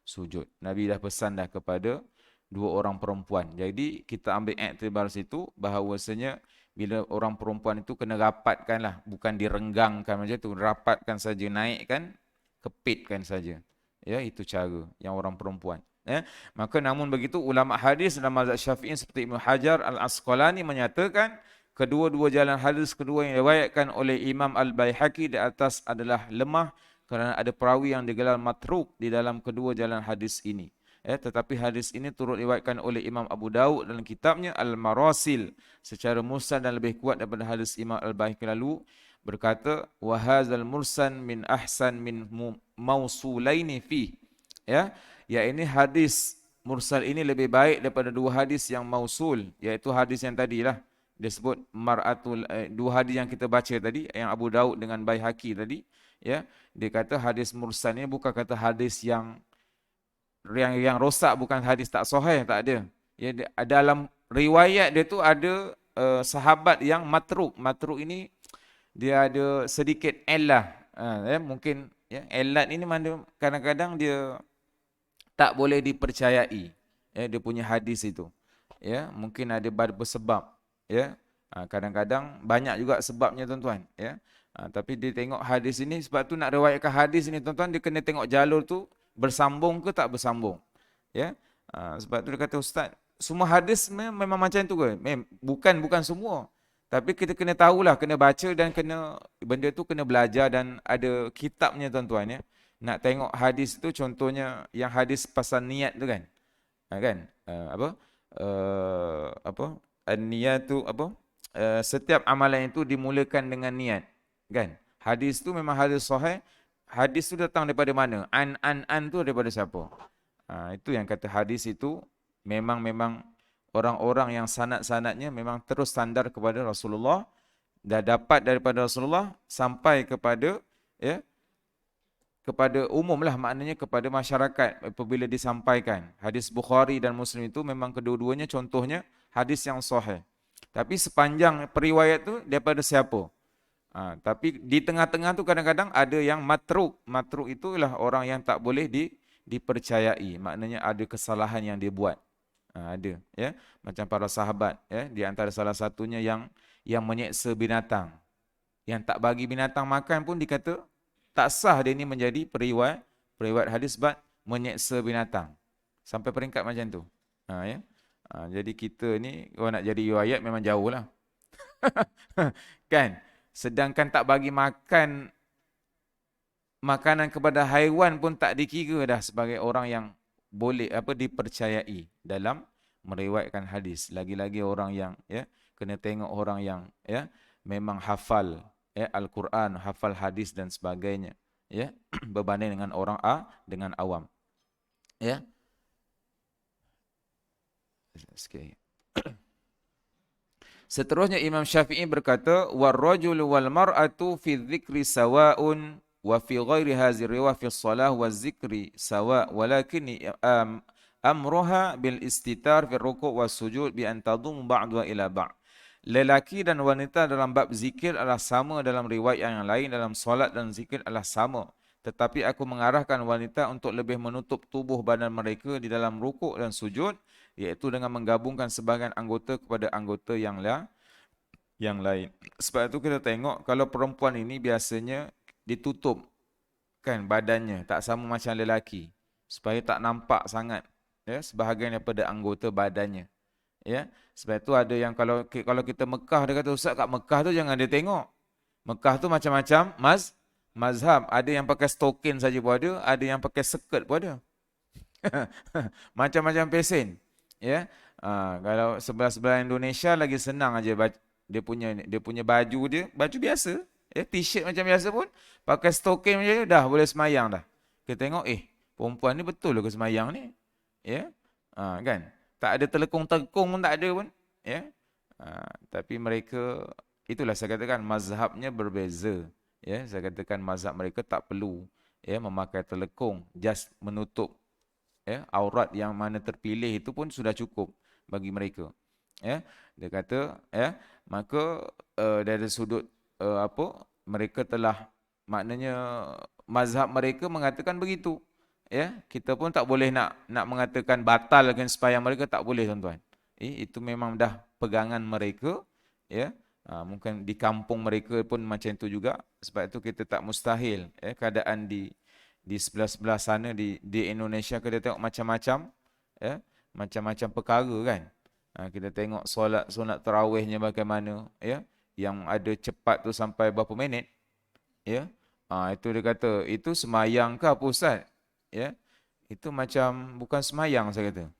sujud. Nabi dah pesan dah kepada dua orang perempuan. Jadi kita ambil iktibar situ bahawasanya bila orang perempuan itu kena rapatkan lah, bukan direnggangkan macam tu, rapatkan saja, naikkan, kepitkan saja. Ya, itu cara yang orang perempuan. Ya, maka namun begitu ulama hadis dalam mazhab Syafi'i seperti Ibnu Hajar Al-Asqalani menyatakan kedua-dua jalan hadis kedua yang diriwayatkan oleh Imam Al-Baihaqi di atas adalah lemah kerana ada perawi yang digelar matruk di dalam kedua jalan hadis ini. Tetapi hadis ini turut diriwayatkan oleh Imam Abu Daud dalam kitabnya Al-Marasil secara mursal dan lebih kuat daripada hadis Imam Al-Baihaqi lalu, berkata wa hadzal mursan min ahsan min mausulaini fi. Ya ini hadis mursal ini lebih baik daripada dua hadis yang mausul, iaitu hadis yang tadilah dia sebut mar'atul, dua hadis yang kita baca tadi yang Abu Daud dengan Baihaqi tadi, ya, dia kata hadis mursal ini bukan kata hadis yang rosak, bukan hadis tak sahih, tak ada. Ya, dalam riwayat dia tu ada sahabat yang matruk. Matruk ini dia ada sedikit elah. Mungkin ya, elat ini mana kadang-kadang dia tak boleh dipercayai. Ya, dia punya hadis itu. Ya, mungkin ada bersebab. Ya, kadang-kadang banyak juga sebabnya tuan-tuan. Ya, tapi dia tengok hadis ini, sebab tu nak riwayatkan hadis ini tuan-tuan, dia kena tengok jalur tu bersambung ke tak bersambung. Ya, sebab tu dia kata ustaz, semua hadis memang macam tu ke? Bukan semua. Tapi kita kena tahulah, kena baca dan kena benda tu kena belajar dan ada kitabnya tuan-tuan ya. Nak tengok hadis tu contohnya yang hadis pasal niat tu kan. Kan? Niat tu apa? Setiap amalan itu dimulakan dengan niat. Kan? Hadis tu memang hadis sahih. Hadis tu datang daripada mana? An tu daripada siapa? Itu yang kata hadis itu memang orang-orang yang sanad-sanadnya memang terus standar kepada Rasulullah, dah dapat daripada Rasulullah sampai kepada ya, kepada umum lah, maknanya kepada masyarakat apabila disampaikan. Hadis Bukhari dan Muslim itu memang kedua-duanya contohnya hadis yang sahih. Tapi sepanjang periwayat tu daripada siapa? Tapi di tengah-tengah tu kadang-kadang ada yang matruk. Matruk itulah orang yang tak boleh dipercayai. Maknanya ada kesalahan yang dia buat. Ada, ya, macam para sahabat, ya, di antara salah satunya yang menyeksa binatang. Yang tak bagi binatang makan pun dikata tak sah dia ni menjadi periwayat hadis sebab menyeksa binatang. Sampai peringkat macam tu. Ya. Jadi kita ni kalau nak jadi riwayat memang jauh lah. Kan? Sedangkan tak bagi makan makanan kepada haiwan pun tak dikira dah sebagai orang yang boleh dipercayai dalam meriwayatkan hadis. Lagi-lagi orang yang ya kena tengok orang yang ya memang hafal ya Al-Quran, hafal hadis dan sebagainya, ya, berbanding dengan orang dengan awam. Ya. Sikit. Seterusnya Imam Syafi'i berkata warrajulu wal mar'atu fi dzikri sawa'un wa fi ghairi hadhihi riwayah fi shalah wa dzikri sawa' walakin amruha bil istitar fi ruku' was sujud bi an tadum ba'daha ila ba'd. Lelaki dan wanita dalam bab zikir adalah sama dalam riwayat yang lain, dalam solat dan zikir adalah sama. Tetapi aku mengarahkan wanita untuk lebih menutup tubuh badan mereka di dalam rukuk dan sujud, iaitu dengan menggabungkan sebahagian anggota kepada anggota yang lain. Sebab itu kita tengok kalau perempuan ini biasanya ditutup kan badannya, tak sama macam lelaki, supaya tak nampak sangat ya sebahagian daripada anggota badannya. Ya, sebab itu ada yang kalau kita Mekah, dia kata ustaz kat Mekah tu jangan dia tengok. Mekah tu macam-macam mazhab. Ada yang pakai stokin saja pun ada yang pakai skirt pun ada. Macam-macam pesen. Ya. Kalau sebelah-sebelah Indonesia lagi senang aja dia punya baju dia, baju biasa, t-shirt macam biasa pun, pakai stoking macam tu, dah boleh semayang dah. Kita tengok, perempuan ni betul ke semayang ni? Ya. Kan? Tak ada telekung-telekung pun tak ada pun, ya. Tapi mereka, itulah saya katakan mazhabnya berbeza. Ya, saya katakan mazhab mereka tak perlu memakai telekung, just menutup aurat yang mana terpilih itu pun sudah cukup bagi mereka. Dia kata maka dari sudut mereka telah, maknanya mazhab mereka mengatakan begitu. Kita pun tak boleh nak mengatakan batalkan sembahyang mereka, tak boleh tuan-tuan. Itu memang dah pegangan mereka. Mungkin di kampung mereka pun macam itu juga. Sebab itu kita tak mustahil keadaan di sebelah-sebelah sana di Indonesia, kita tengok macam-macam macam-macam perkara kan. Kita tengok solat tarawihnya bagaimana, yang ada cepat tu sampai berapa minit, itu dia kata itu semayang ke apa ustaz? Itu macam bukan semayang, saya kata.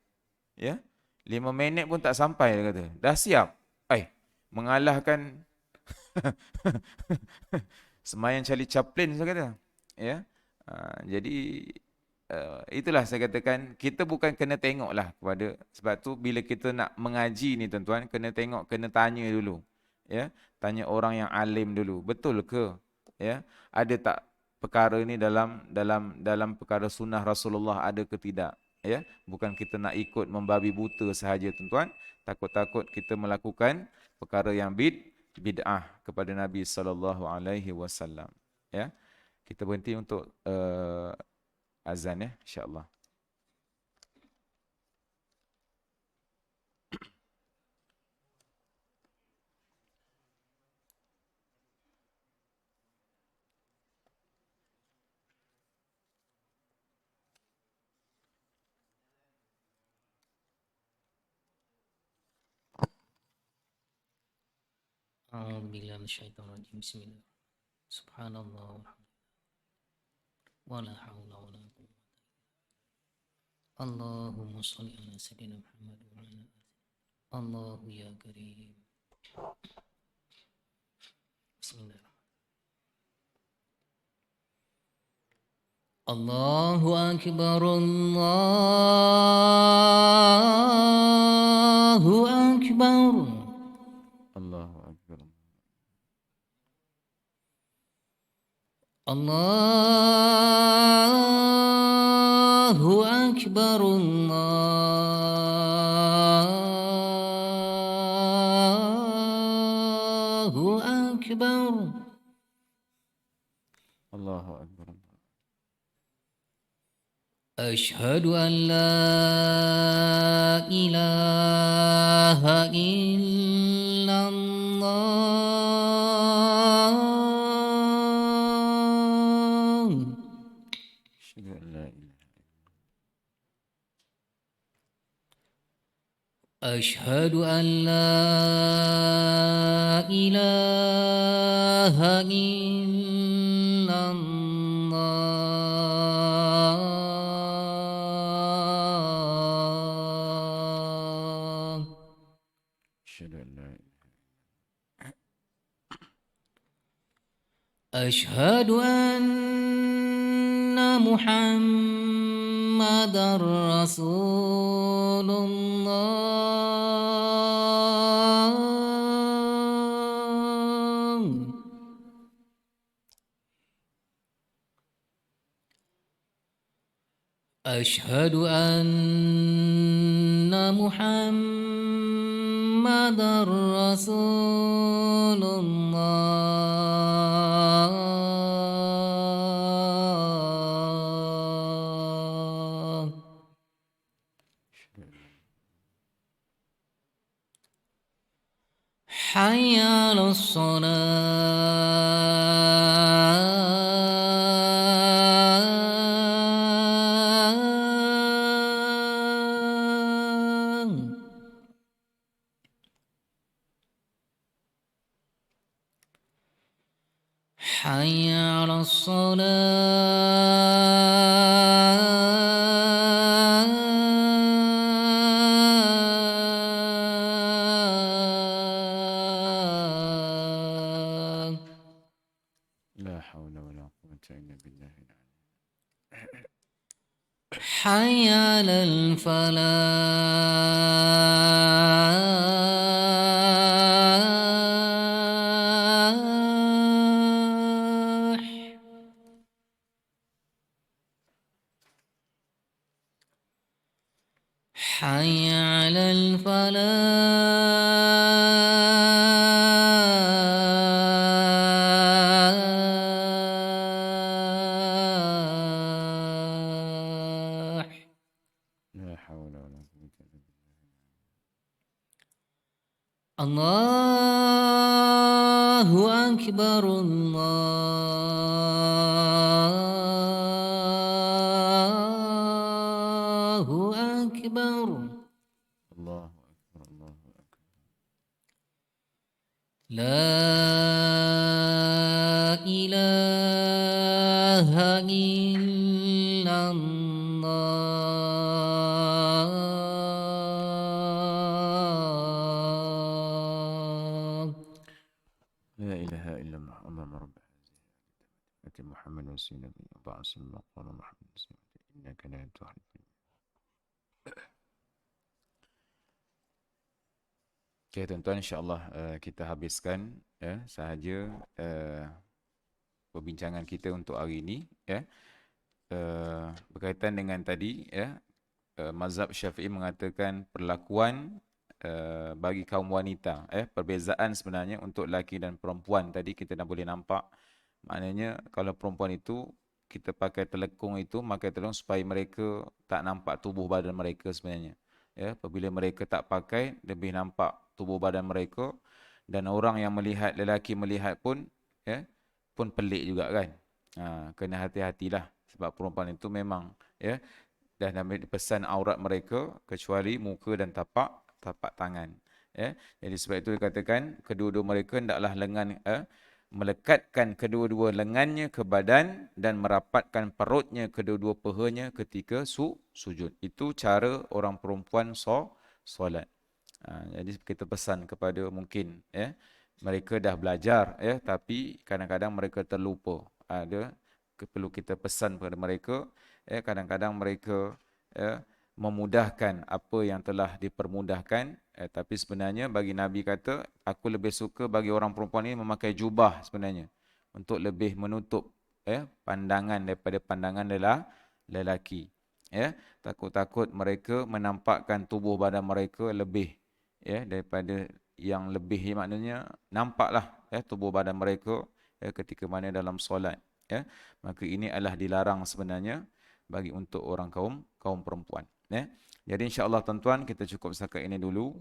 5 minit pun tak sampai, dia kata. Dah siap. Mengalahkan semayang Charlie Chaplin, saya kata. Jadi itulah saya katakan, kita bukan kena tengoklah kepada, sebab tu bila kita nak mengaji ni tuan-tuan, kena tengok, kena tanya dulu. Tanya orang yang alim dulu. Betul ke? Ada tak perkara ni dalam perkara sunnah Rasulullah, ada ke tidak? Bukan kita nak ikut membabi buta sahaja tuan-tuan. Takut-takut kita melakukan perkara yang bid'ah kepada Nabi sallallahu alaihi wasallam. Kita berhenti untuk azan insya-Allah. A'udzubillahi minasyaitonirrajim. Bismillah. Subhanallah wala haula wala quwwata. Allahumma shalli ala sayyidina Muhammad wa ala Allahu ya karim. Bismillah. Allahu akbar, Allahu akbar. Allahu akbar. Allahu akbar, Allahu akbar. Allahu akbar. Asyhadu an la ilaha illallah. Asyhadu an la ilaha. Asyhadu an la ilaha illallah. Asyhadu an la ilaha. Asyhadu anna Muhammadar Rasulullah. Asyhadu anna Muhammadar Rasulullah. Hayya 'alas shalah. Hayya 'alas shalah. quwwata illa billahi al-'ali. حي على الفلاح. حي على الفلاح. La hawla wa la quwwata illa billah. الله أكبر الله أكبر. Allahu akbar, Allahu akbar. لا إله إلا الله. La ilaha illallah Allahumma rabb hadhihi Muhammad wa sallallahu wa sallam qala Muhammad innaka la tuhliful. Okey tuan-tuan, insya-Allah kita habiskan sahaja perbincangan kita untuk hari ini berkaitan dengan tadi mazhab Syafi'i mengatakan perlakuan bagi kaum wanita perbezaan sebenarnya untuk lelaki dan perempuan tadi kita dah boleh nampak. Maknanya kalau perempuan itu kita pakai telekung itu, pakai telekung supaya mereka tak nampak tubuh badan mereka sebenarnya. Apabila mereka tak pakai, lebih nampak tubuh badan mereka, dan orang yang melihat, lelaki melihat pun pelik juga kan. Kena hati-hatilah sebab perempuan itu memang dah pesan aurat mereka kecuali muka dan tapak tangan. Jadi sebab itu dikatakan kedua-dua mereka hendaklah lengan melekatkan kedua-dua lengannya ke badan dan merapatkan perutnya kedua-dua pahanya ketika sujud. Itu cara orang perempuan solat. Jadi kita pesan kepada mungkin mereka dah belajar tapi kadang-kadang mereka terlupa. Perlu kita pesan kepada mereka kadang-kadang mereka memudahkan apa yang telah dipermudahkan, tapi sebenarnya bagi Nabi kata, aku lebih suka bagi orang perempuan ini memakai jubah sebenarnya untuk lebih menutup pandangan daripada pandangan lelaki. Takut-takut mereka menampakkan tubuh badan mereka lebih daripada yang lebih, maknanya nampaklah tubuh badan mereka ketika mana dalam solat. Maka ini adalah dilarang sebenarnya bagi untuk orang kaum perempuan. Jadi insya-Allah tuan-tuan, kita cukup setakat ini dulu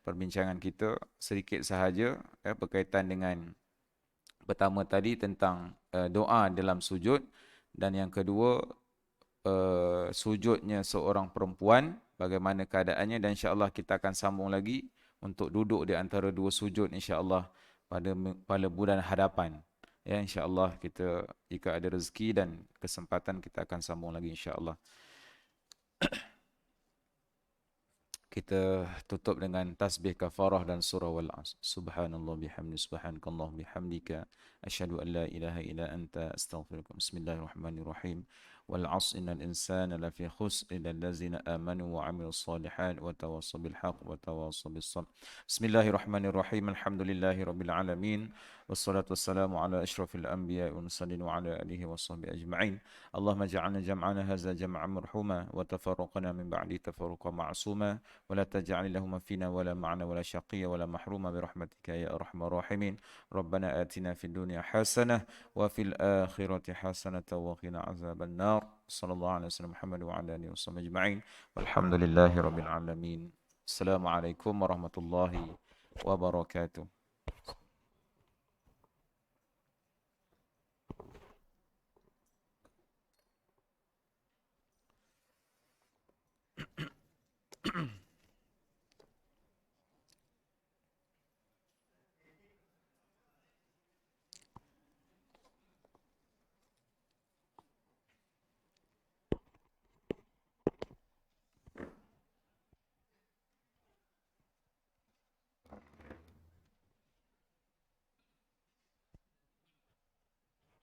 perbincangan kita sedikit sahaja berkaitan dengan pertama tadi tentang doa dalam sujud, dan yang kedua sujudnya seorang perempuan bagaimana keadaannya, dan insya-Allah kita akan sambung lagi untuk duduk di antara dua sujud insya-Allah pada bulan hadapan. InsyaAllah kita jika ada rezeki dan kesempatan kita akan sambung lagi insyaAllah. Kita tutup dengan tasbih kafarah dan surah Wal-'Asr. Subhanallah bihamdi, subhanakallah bihamdika, asyhadu an la ilaha illa anta, astaghfiruka. Bismillahirrahmanirrahim. Wal-'asr innal insana lafi khusr illa allazina amanu wa 'amilus shalihat wa tawassaw bil haqq wa tawassaw bis sabr. Bismillahirrahmanirrahim. Alhamdulillahirabbil alamin. Wassalatu wassalamu ala asyrafil anbiya'i wal mursalin wa ala alihi washabbihi ajma'in. Allahumma ja'alna jam'ana hadza jam'an marhuma wa tafarraqana min ba'di tafarruqan ma'suma wa la taj'al lahum fina wala ma'na wala shaqiyya wala mahruma bi rahmatika ya arhamar rahimin. Rabbana atina fid dunya hasanah wa fil akhirati hasanah wa qina azaban nar. Sallallahu alaihi wasallam Muhammad wa ala alihi washabbihi ajma'in. Walhamdulillahirabbil alamin. Assalamualaikum warahmatullahi wabarakatuh.